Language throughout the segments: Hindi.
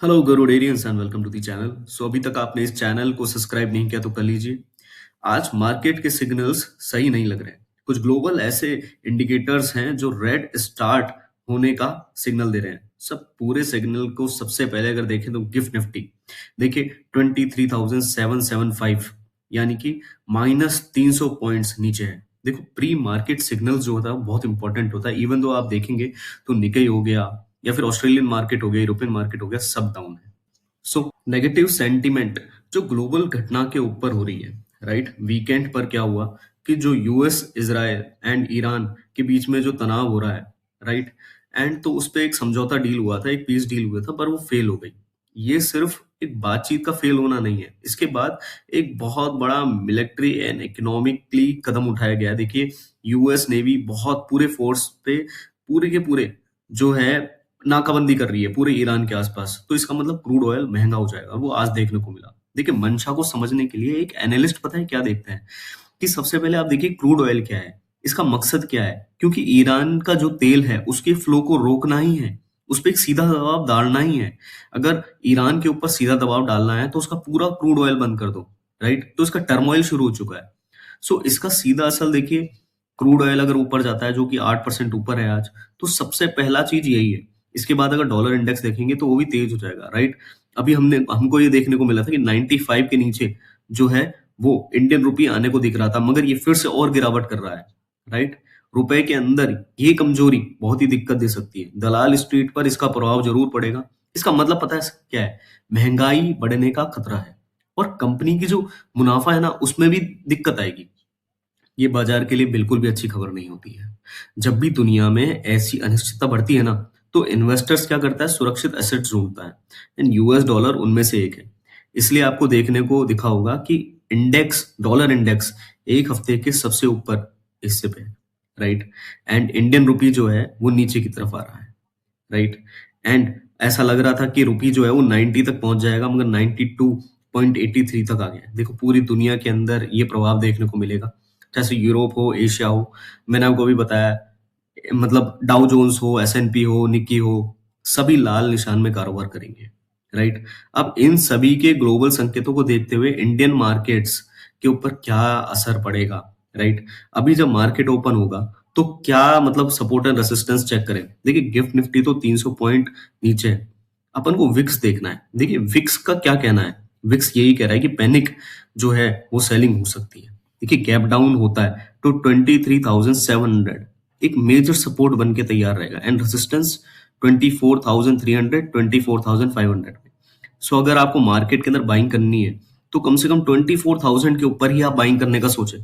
हेलो गरुडेरियंस and welcome to the channel. So अभी तक आपने इस चैनल को सब्सक्राइब नहीं किया तो कर लीजिए। आज मार्केट के सिग्नल्स सही नहीं लग रहे हैं। कुछ ग्लोबल ऐसे इंडिकेटर्स हैं जो रेड स्टार्ट होने का सिग्नल दे रहे हैं। सब पूरे सिग्नल को सबसे पहले अगर देखें तो गिफ्ट निफ्टी देखिए 23,775 यानी कि -300 पॉइंट्स नीचे है। देखो प्री मार्केट सिग्नल जो होता है वो बहुत इंपॉर्टेंट होता है। इवन दो आप देखेंगे तो निकेई हो गया या फिर ऑस्ट्रेलियन मार्केट हो गया, यूरोपियन मार्केट हो गया, सब डाउन है। सो नेगेटिव सेंटीमेंट जो ग्लोबल घटना के ऊपर हो रही है, राइट। वीकेंड पर क्या हुआ कि जो यूएस इजराइल एंड ईरान के बीच में जो तनाव हो रहा है, राइट, एंड तो उस पे एक समझौता डील हुआ था, एक पीस डील हुआ था, पर वो फेल हो गई। ये सिर्फ एक बातचीत का फेल होना नहीं है, इसके बाद एक बहुत बड़ा मिलिट्री एंड इकोनॉमिकली कदम उठाया गया। देखिए यूएस नेवी बहुत पूरे फोर्स पे पूरे के पूरे जो है नाकाबंदी कर रही है पूरे ईरान के आसपास। तो इसका मतलब क्रूड ऑयल महंगा हो जाएगा, वो आज देखने को मिला। देखिए मंशा को समझने के लिए एक एनालिस्ट पता है क्या देखते हैं कि सबसे पहले आप देखिए क्रूड ऑयल क्या है, इसका मकसद क्या है। क्योंकि ईरान का जो तेल है उसके फ्लो को रोकना ही है, उस पर एक सीधा दबाव डालना ही है। अगर ईरान के ऊपर सीधा दबाव डालना है तो उसका पूरा क्रूड ऑयल बंद कर दो, राइट। तो इसका टर्मोइल शुरू हो चुका है। सो इसका सीधा असर देखिए, क्रूड ऑयल अगर ऊपर जाता है जो कि 8% ऊपर है आज, तो सबसे पहला चीज यही है। इसके बाद अगर डॉलर इंडेक्स देखेंगे तो वो भी तेज हो जाएगा, राइट। अभी हमको ये देखने को मिला था कि 95 के नीचे जो है वो इंडियन रुपी आने को दिख रहा था, मगर ये फिर से और गिरावट कर रहा है, राइट। रुपए के अंदर ये कमजोरी बहुत ही दिक्कत दे सकती है। दलाल स्ट्रीट पर इसका प्रभाव जरूर पड़ेगा। इसका मतलब पता है क्या है? महंगाई बढ़ने का खतरा है और कंपनी की जो मुनाफा है ना उसमें भी दिक्कत आएगी। ये बाजार के लिए बिल्कुल भी अच्छी खबर नहीं होती है। जब भी दुनिया में ऐसी अनिश्चितता बढ़ती है ना, तो इन्वेस्टर्स क्या करता है? सुरक्षित एसेट्स ढूंढता है, एंड यूएस डॉलर उनमें से एक है। इसलिए आपको देखने को दिखा होगा कि इंडेक्स, डॉलर इंडेक्स एक हफ्ते के सबसे ऊपर हिस्से पे है, राइट। एंड इंडियन रुपी जो है वो नीचे की तरफ आ रहा है, राइट। एंड ऐसा लग रहा था कि रुपी जो है वो 90 तक पहुंच जाएगा, मगर 92.83 तक आ गया। देखो पूरी दुनिया के अंदर ये प्रभाव देखने को मिलेगा, जैसे यूरोप हो, एशिया हो। मैंने आपको भी बताया, मतलब डाउ जोन्स हो, एसएनपी हो, निकी हो, सभी लाल निशान में कारोबार करेंगे, राइट। अब इन सभी के ग्लोबल संकेतों को देखते हुए इंडियन मार्केट्स के ऊपर क्या असर पड़ेगा, राइट। अभी जब मार्केट ओपन होगा तो क्या मतलब सपोर्ट एंड रेसिस्टेंस चेक करें। देखिए गिफ्ट निफ्टी तो 300 पॉइंट नीचे है। अपन को विक्स देखना है। देखिए विक्स का क्या कहना है? विक्स यही कह रहा है कि पैनिक जो है वो सेलिंग हो सकती है। देखिए गैप डाउन होता है तो 23,700 एक मेजर सपोर्ट बन के तैयार रहेगा, एंड रेजिस्टेंस 24,300, 24,500 में। सो अगर आपको मार्केट के अंदर बाइंग करनी है तो कम से कम 24,000 के ऊपर ही आप बाइंग करने का सोचें,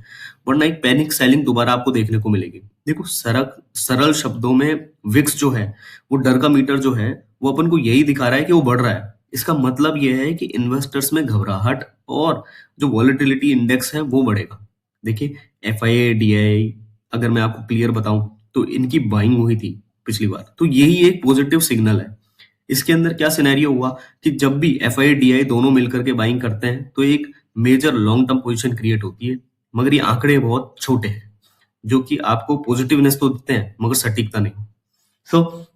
वरना एक पैनिक सेलिंग दोबारा आपको देखने को मिलेगी। देखो सरल शब्दों में विक्स जो है वो डर का मीटर जो है वो अपन को यही दिखा रहा है कि वो बढ़ रहा है। इसका मतलब ये है कि इन्वेस्टर्स में घबराहट और जो वॉलेटिलिटी इंडेक्स है वो बढ़ेगा। देखिए एफआईए डीआई अगर मैं आपको क्लियर बताऊं तो इनकी बाइंग हुई थी पिछली बार, तो यही एक पॉजिटिव सिग्नल है। इसके अंदर क्या सिनेरियो हुआ कि जब भी एफआई डीआई दोनों मिलकर के बाइंग करते हैं तो एक major long term position create होती है, मगर ये आंकड़े बहुत छोटे हैं जो कि आपको पॉजिटिवनेस तो देते हैं मगर सटीकता नहीं। सो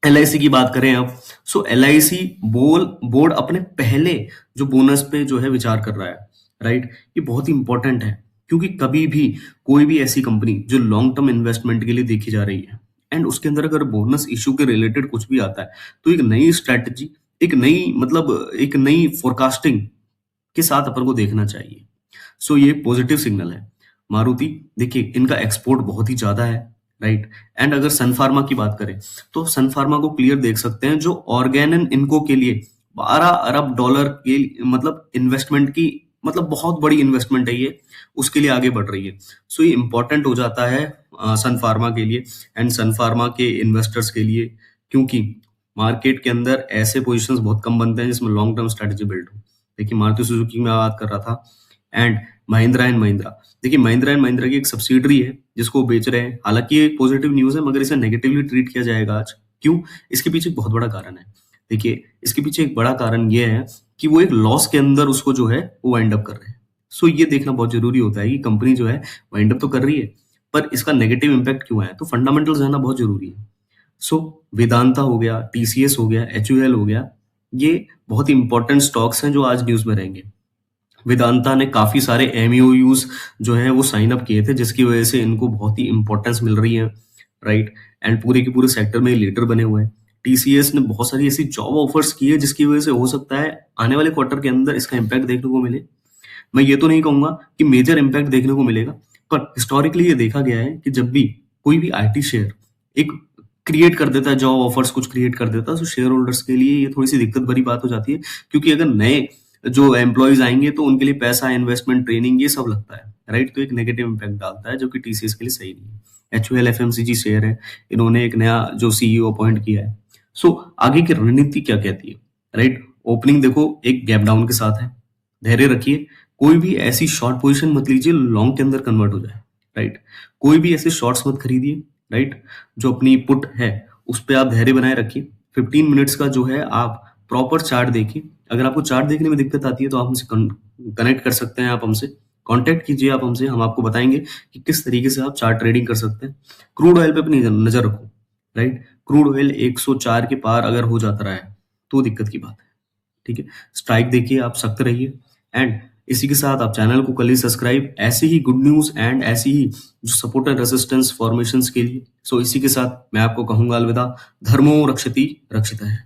एलआईसी की बात करें अब, सो एलआईसी बोर्ड अपने पहले जो बोनस पे जो है विचार कर रहा है, राइट। ये बहुत ही इंपॉर्टेंट है क्योंकि कभी भी कोई भी ऐसी कंपनी जो लॉन्ग टर्म इन्वेस्टमेंट के लिए देखी जा रही है एंड उसके अंदर अगर बोनस इशू के रिलेटेड कुछ भी आता है तो एक नई स्ट्रेटजी, एक नई फोरकास्टिंग के साथ अपन को देखना चाहिए। सो ये पॉजिटिव सिग्नल है। मारुति देखिए इनका एक्सपोर्ट बहुत ही ज्यादा है, राइट। एंड अगर सन फार्मा की बात करें तो सन फार्मा को क्लियर देख सकते हैं, जो ऑर्गेनन इनको के लिए 12 अरब डॉलर के मतलब इन्वेस्टमेंट की, मतलब बहुत बड़ी इन्वेस्टमेंट है ये, उसके लिए आगे बढ़ रही है। सो ये इंपॉर्टेंट हो जाता है सन फार्मा के लिए एंड सन फार्मा के इन्वेस्टर्स के लिए, क्योंकि मार्केट के अंदर ऐसे पोजीशंस बहुत कम बनते हैं जिसमें लॉन्ग टर्म स्ट्रेटेजी बिल्ड हो। देखिए मारुति सुजुकी की मैं बात कर रहा था, एंड महिंद्रा एंड महिंद्रा। देखिए महिंद्रा एंड महिंद्रा की एक सब्सिडरी है जिसको वो बेच रहे हैं। हालांकि ये पॉजिटिव न्यूज है मगर इसे नेगेटिवली ट्रीट किया जाएगा आज। क्यों? इसके पीछे एक बहुत बड़ा कारण है। देखिए इसके पीछे एक बड़ा कारण ये है कि वो एक लॉस के अंदर उसको जो है वो वाइंड अप कर रहे हैं। सो ये देखना बहुत जरूरी होता है कि कंपनी जो है वाइंड अप तो कर रही है पर इसका नेगेटिव इंपैक्ट क्यों है, तो फंडामेंटल्स जानना बहुत जरूरी है। सो वेदांता हो गया, टीसीएस हो गया, एचयूएल हो गया, ये बहुत ही इंपॉर्टेंट स्टॉक्स हैं जो आज न्यूज़ में रहेंगे। वेदांता ने काफ़ी सारे एमओयूज़ जो हैं वो साइन अप किए थे, जिसकी वजह से इनको बहुत ही इम्पोर्टेंस मिल रही है, राइट? एंड पूरे के पूरे सेक्टर में लीडर बने हुए हैं। टीसीएस ने बहुत सारी ऐसी जॉब ऑफर्स की है, जिसकी वजह से हो सकता है आने वाले क्वार्टर के अंदर इसका इम्पैक्ट देखने को मिले। मैं ये तो नहीं कहूँगा कि मेजर इम्पैक्ट देखने को मिलेगा, पर हिस्टोरिकली ये देखा गया है कि जब भी कोई भी आईटी शेयर एक क्रिएट कर देता है, जॉब ऑफर्स कुछ क्रिएट कर देता है, तो शेयर होल्डर्स के लिए ये थोड़ी-सी दिक्कत भरी बात हो जाती है, क्योंकि अगर नए जो एम्प्लॉइज़ आएँगे तो उनके लिए पैसा, इन्वेस्टमेंट, ट्रेनिंग ये सब लगता है, राइट? तो एक नेगेटिव इम्पैक्ट डालता है, जो कि टीसीएस के लिए सही नहीं है। एचयूएल एफएमसीजी शेयर है, इन्होंने एक नया जो सीईओ अपॉइंट किया है। सो आगे की रणनीति क्या कहती है, राइट? ओपनिंग देखो एक गैप डाउन के साथ है, धैर्य रखिए, कोई भी ऐसी शॉर्ट पोजीशन मत लीजिए लॉन्ग के अंदर कन्वर्ट हो जाए, राइट? कोई भी ऐसे शॉर्ट्स मत खरीदिए, राइट? जो अपनी पुट है उस पे आप धैर्य बनाए रखिए। 15 मिनट्स का जो है आप प्रॉपर चार्ट देखिए। अगर आपको चार्ट देखने में दिक्कत आती है तो आप हमसे कनेक्ट कर सकते हैं, आप हमसे कांटेक्ट कीजिए, आप हमसे, हम आपको बताएंगे कि किस तरीके से आप चार्ट ट्रेडिंग कर सकते हैं। क्रूड ऑयल पे अपनी नजर रखो, राइट? क्रूड ऑयल 104 के पार अगर हो जाता रहा है तो दिक्कत की बात है, ठीक है? स्ट्राइक देखिए, आप सख्त रहिए। एंड इसी के साथ आप चैनल को कर लीजिए सब्सक्राइब, ऐसे ही गुड न्यूज़ एंड ऐसी ही जो सपोर्ट एंड रेजिस्टेंस फॉर्मेशंस के लिए। सो इसी के साथ मैं आपको कहूँगा अलविदा। धर्मो रक्षति रक्षितः।